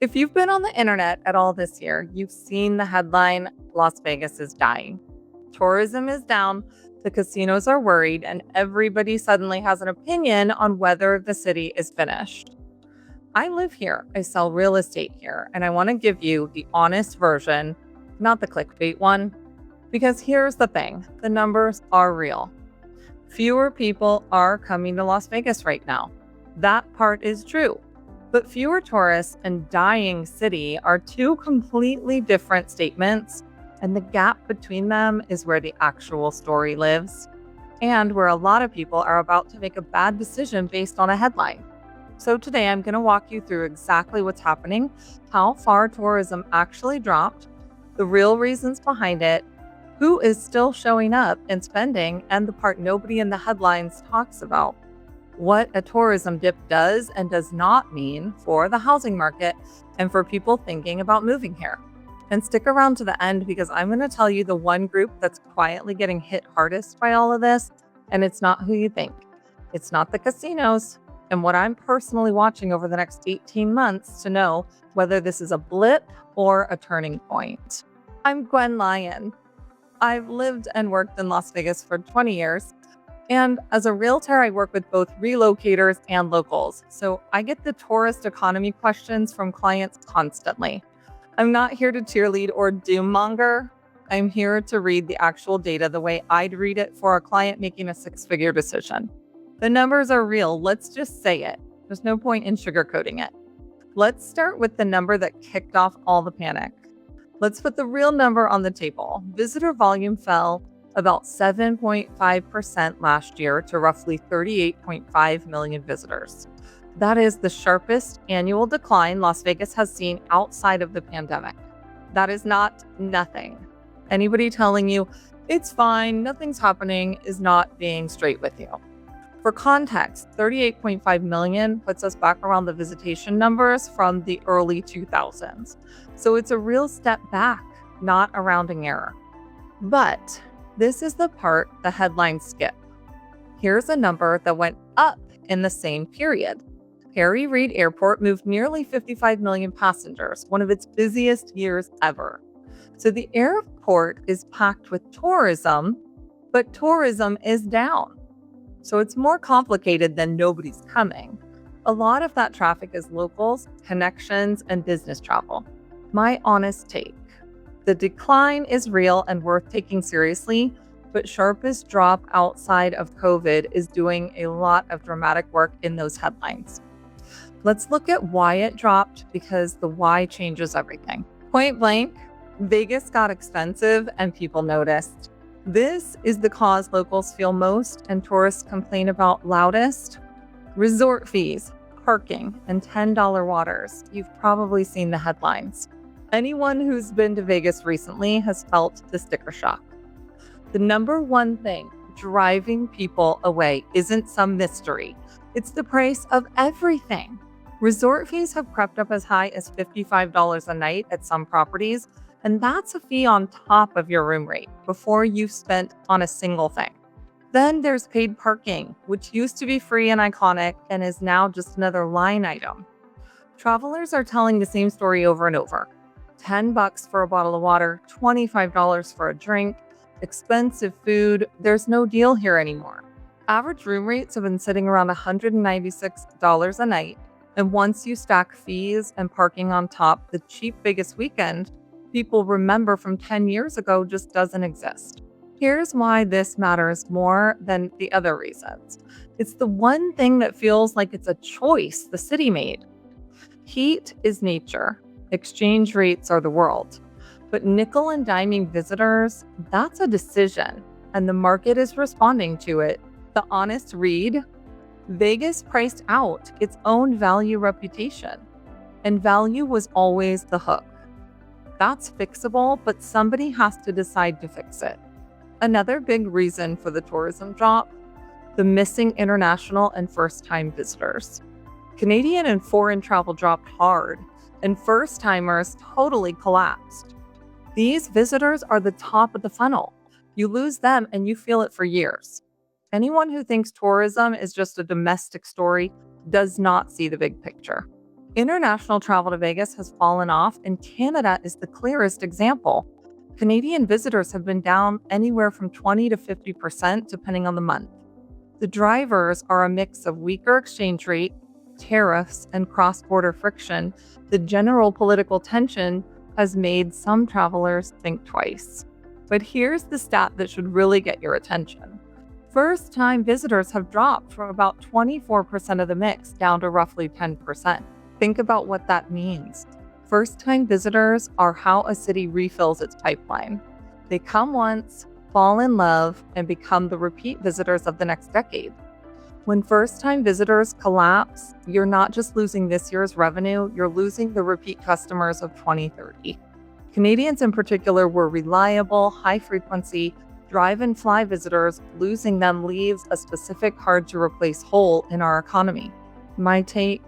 If you've been on the internet at all this year, you've seen the headline, Las Vegas is dying. Tourism is down, the casinos are worried, and everybody suddenly has an opinion on whether the city is finished. I live here, I sell real estate here, and I want to give you the honest version, not the clickbait one, because here's the thing, the numbers are real. Fewer people are coming to Las Vegas right now. That part is true. But fewer tourists and dying city are two completely different statements, and the gap between them is where the actual story lives, and where a lot of people are about to make a bad decision based on a headline. So today I'm going to walk you through exactly what's happening, how far tourism actually dropped, the real reasons behind it, who is still showing up and spending, and the part nobody in the headlines talks about. What a tourism dip does and does not mean for the housing market and for people thinking about moving here. And stick around to the end because I'm going to tell you the one group that's quietly getting hit hardest by all of this, and it's not who you think. It's not the casinos, and what I'm personally watching over the next 18 months to know whether this is a blip or a turning point. I'm Gwen Lyon. I've lived and worked in Las Vegas for 20 years. And as a realtor, I work with both relocators and locals. So I get the tourist economy questions from clients constantly. I'm not here to cheerlead or doom monger. I'm here to read the actual data the way I'd read it for a client making a six-figure decision. The numbers are real. Let's just say it. There's no point in sugarcoating it. Let's start with the number that kicked off all the panic. Let's put the real number on the table. Visitor volume fell about 7.5% last year to roughly 38.5 million visitors. That is the sharpest annual decline Las Vegas has seen outside of the pandemic. That is not nothing. Anybody telling you it's fine, nothing's happening is not being straight with you. For context, 38.5 million puts us back around the visitation numbers from the early 2000s. So it's a real step back, not a rounding error. But this is the part the headlines skip. Here's a number that went up in the same period. Harry Reid Airport moved nearly 55 million passengers, one of its busiest years ever. So the airport is packed with tourism, but tourism is down. So it's more complicated than nobody's coming. A lot of that traffic is locals, connections, and business travel. My honest take. The decline is real and worth taking seriously, but sharpest drop outside of COVID is doing a lot of dramatic work in those headlines. Let's look at why it dropped because the why changes everything. Point blank, Vegas got expensive and people noticed. This is the cause locals feel most and tourists complain about loudest. Resort fees, parking, and $10 waters. You've probably seen the headlines. Anyone who's been to Vegas recently has felt the sticker shock. The number one thing driving people away isn't some mystery. It's the price of everything. Resort fees have crept up as high as $55 a night at some properties, and that's a fee on top of your room rate before you've spent on a single thing. Then there's paid parking, which used to be free and iconic and is now just another line item. Travelers are telling the same story over and over. $10 for a bottle of water, $25 for a drink, expensive food. There's no deal here anymore. Average room rates have been sitting around $196 a night. And once you stack fees and parking on top, the cheap Vegas weekend people remember from 10 years ago just doesn't exist. Here's why this matters more than the other reasons. It's the one thing that feels like it's a choice the city made. Heat is nature. Exchange rates are the world. But nickel and diming visitors, that's a decision, and the market is responding to it. The honest read, Vegas priced out its own value reputation, and value was always the hook. That's fixable, but somebody has to decide to fix it. Another big reason for the tourism drop, the missing international and first-time visitors. Canadian and foreign travel dropped hard, and first-timers totally collapsed. These visitors are the top of the funnel. You lose them and you feel it for years. Anyone who thinks tourism is just a domestic story does not see the big picture. International travel to Vegas has fallen off, and Canada is the clearest example. Canadian visitors have been down anywhere from 20 to 50% depending on the month. The drivers are a mix of weaker exchange rate, tariffs, and cross-border friction. The general political tension has made some travelers think twice. But here's the stat that should really get your attention. First-time visitors have dropped from about 24% of the mix down to roughly 10%. Think about what that means. First-time visitors are how a city refills its pipeline. They come once, fall in love, and become the repeat visitors of the next decade. When first-time visitors collapse, you're not just losing this year's revenue, you're losing the repeat customers of 2030. Canadians in particular were reliable, high-frequency, drive and fly visitors. Losing them leaves a specific hard-to-replace hole in our economy. My take?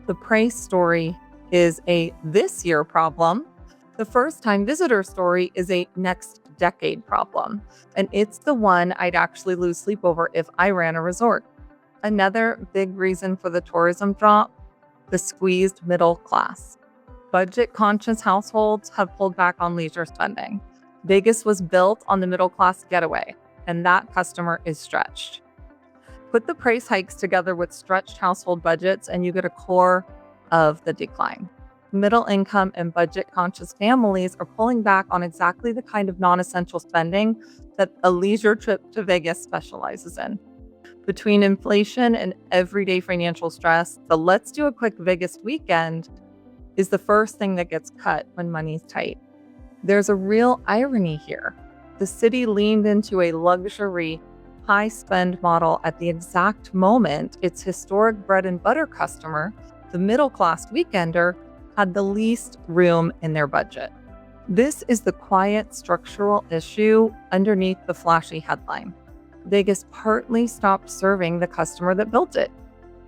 The price story is a this year problem. The first-time visitor story is a next decade problem. And it's the one I'd actually lose sleep over if I ran a resort. Another big reason for the tourism drop, the squeezed middle class. Budget-conscious households have pulled back on leisure spending. Vegas was built on the middle-class getaway, and that customer is stretched. Put the price hikes together with stretched household budgets, and you get a core of the decline. Middle-income and budget-conscious families are pulling back on exactly the kind of non-essential spending that a leisure trip to Vegas specializes in. Between inflation and everyday financial stress, the let's do a quick Vegas weekend is the first thing that gets cut when money's tight. There's a real irony here. The city leaned into a luxury, high-spend model at the exact moment its historic bread and butter customer, the middle-class weekender, had the least room in their budget. This is the quiet structural issue underneath the flashy headline. Vegas partly stopped serving the customer that built it.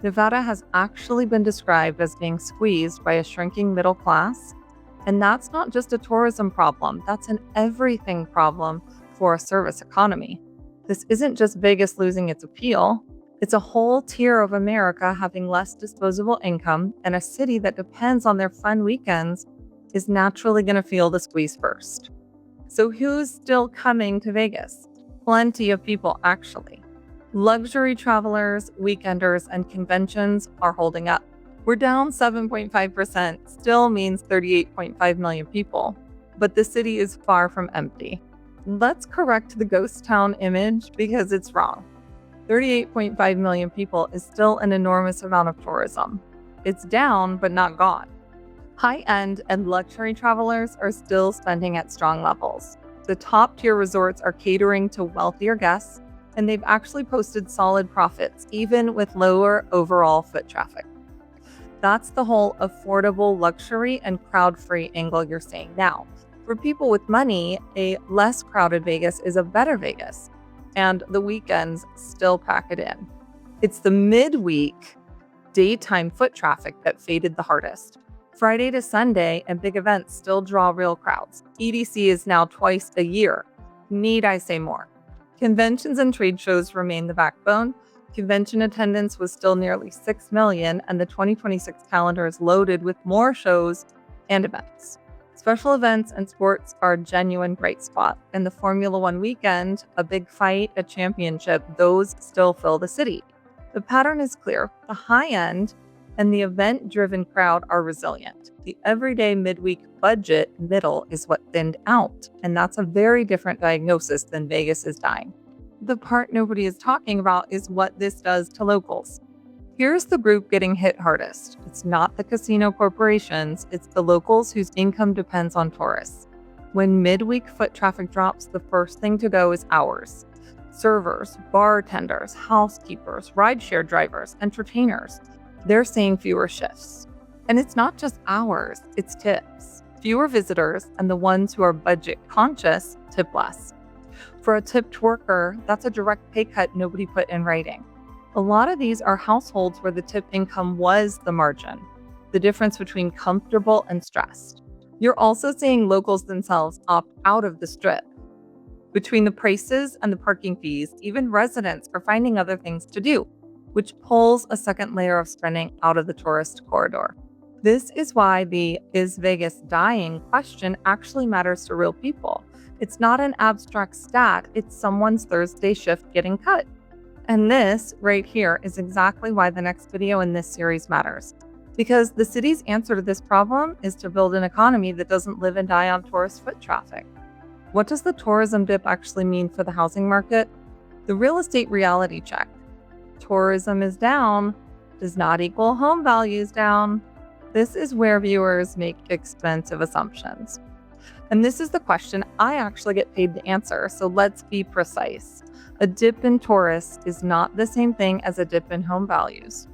Nevada has actually been described as being squeezed by a shrinking middle class, and that's not just a tourism problem, that's an everything problem for a service economy. This isn't just Vegas losing its appeal, it's a whole tier of America having less disposable income, and a city that depends on their fun weekends is naturally going to feel the squeeze first. So who's still coming to Vegas? Plenty of people, actually. Luxury travelers, weekenders, and conventions are holding up. We're down 7.5%, still means 38.5 million people, but the city is far from empty. Let's correct the ghost town image because it's wrong. 38.5 million people is still an enormous amount of tourism. It's down, but not gone. High-end and luxury travelers are still spending at strong levels. The top-tier resorts are catering to wealthier guests, and they've actually posted solid profits, even with lower overall foot traffic. That's the whole affordable luxury and crowd-free angle you're seeing now. For people with money, a less crowded Vegas is a better Vegas, and the weekends still pack it in. It's the midweek, daytime foot traffic that faded the hardest. Friday to Sunday and big events still draw real crowds. EDC is now twice a year. Need I say more? Conventions and trade shows remain the backbone. Convention attendance was still nearly 6 million, and the 2026 calendar is loaded with more shows and events. Special events and sports are a genuine bright spot. And the Formula One weekend, a big fight, a championship, those still fill the city. The pattern is clear. The high end and the event-driven crowd are resilient. The everyday midweek budget middle is what thinned out, and that's a very different diagnosis than Vegas is dying. The part nobody is talking about is what this does to locals. Here's the group getting hit hardest. It's not the casino corporations, it's the locals whose income depends on tourists. When midweek foot traffic drops, the first thing to go is hours. Servers, bartenders, housekeepers, rideshare drivers, entertainers. They're seeing fewer shifts. And it's not just hours, it's tips. Fewer visitors, and the ones who are budget conscious tip less. For a tipped worker, that's a direct pay cut nobody put in writing. A lot of these are households where the tip income was the margin, the difference between comfortable and stressed. You're also seeing locals themselves opt out of the strip. Between the prices and the parking fees, even residents are finding other things to do, which pulls a second layer of spending out of the tourist corridor. This is why the "is Vegas dying" question actually matters to real people. It's not an abstract stat, it's someone's Thursday shift getting cut. And this right here is exactly why the next video in this series matters. Because the city's answer to this problem is to build an economy that doesn't live and die on tourist foot traffic. What does the tourism dip actually mean for the housing market? The real estate reality check. Tourism is down does not equal home values down. This is where viewers make expensive assumptions. And this is the question I actually get paid to answer, so let's be precise. A dip in tourists is not the same thing as a dip in home values.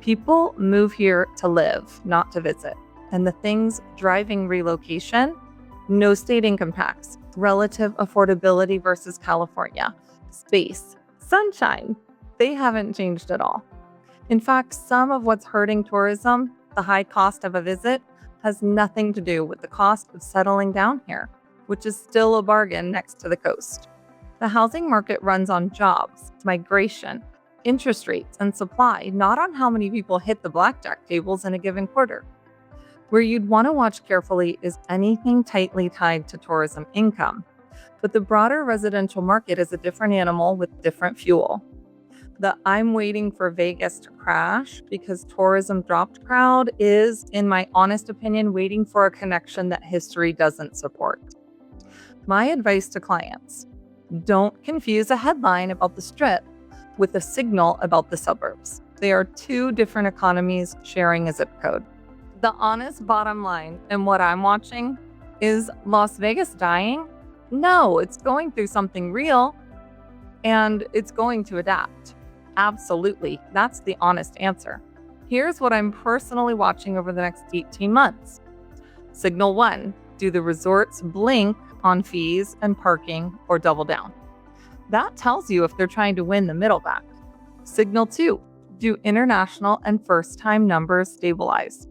People move here to live, not to visit. And the things driving relocation: no state income tax, relative affordability versus California, space, sunshine, they haven't changed at all. In fact, some of what's hurting tourism, the high cost of a visit, has nothing to do with the cost of settling down here, which is still a bargain next to the coast. The housing market runs on jobs, migration, interest rates, and supply, not on how many people hit the blackjack tables in a given quarter. Where you'd want to watch carefully is anything tightly tied to tourism income. But the broader residential market is a different animal with different fuel. The "I'm waiting for Vegas to crash because tourism dropped" crowd is, in my honest opinion, waiting for a connection that history doesn't support. My advice to clients: don't confuse a headline about the Strip with a signal about the suburbs. They are two different economies sharing a zip code. The honest bottom line in what I'm watching is Las Vegas dying? No, it's going through something real, and it's going to adapt. Absolutely. That's the honest answer. Here's what I'm personally watching over the next 18 months. Signal 1, do the resorts blink on fees and parking or double down? That tells you if they're trying to win the middle back. Signal 2, do international and first-time numbers stabilize?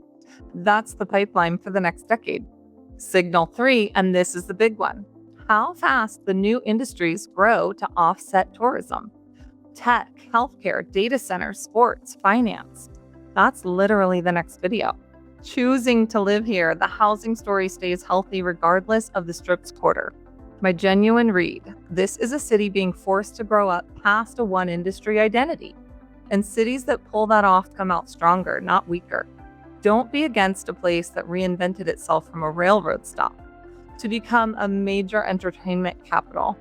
That's the pipeline for the next decade. Signal 3, and this is the big one: how fast the new industries grow to offset tourism. Tech, healthcare, data centers, sports, finance. That's literally the next video. Choosing to live here, the housing story stays healthy regardless of the Strip's quarter. My genuine read: this is a city being forced to grow up past a one industry identity. And cities that pull that off come out stronger, not weaker. Don't be against a place that reinvented itself from a railroad stop to become a major entertainment capital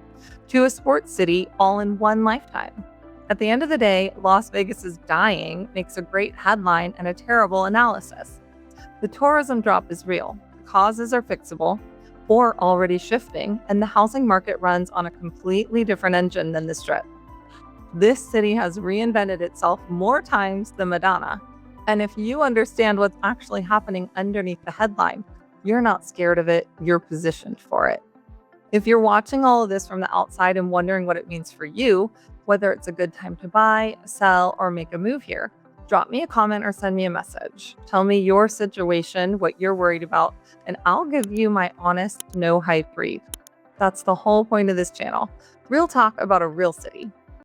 to a sports city all in one lifetime. At the end of the day, Las Vegas is dying makes a great headline and a terrible analysis. The tourism drop is real, the causes are fixable or already shifting, and the housing market runs on a completely different engine than the Strip. This city has reinvented itself more times than Madonna. And if you understand what's actually happening underneath the headline, you're not scared of it, you're positioned for it. If you're watching all of this from the outside and wondering what it means for you, whether it's a good time to buy, sell, or make a move here, drop me a comment or send me a message. Tell me your situation, what you're worried about, and I'll give you my honest, no hype brief. That's the whole point of this channel. Real talk about a real city.